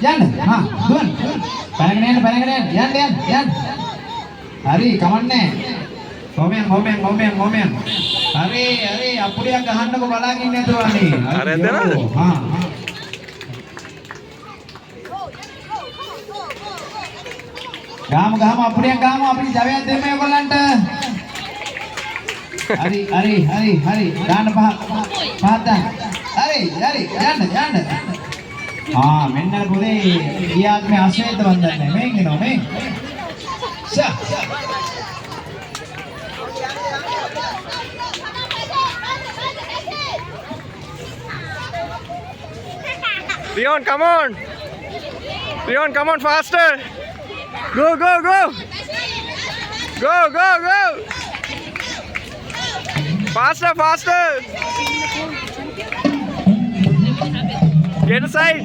යන්න. හා දුවන්න. පැනගෙන යන්න. හරි කමන්නේ. මොමෙන්. හරි අපුඩියක් ගහන්නකො බලාගෙන නැතුව අනේ. අර එදෙනවද? හා. ගාම අපුඩියක් ගාම අපිට ජවයක් දෙන්න ඔයගොල්ලන්ට. හරි. දාන්න පහ දාන්න. හරි යන්න. මෙන්න පුතේ ගියාත්මේ අශ්වේත වන්දන්නේ මේ කියනවා මේ. ෂා. Rion, come on faster. Go. Faster. Get aside.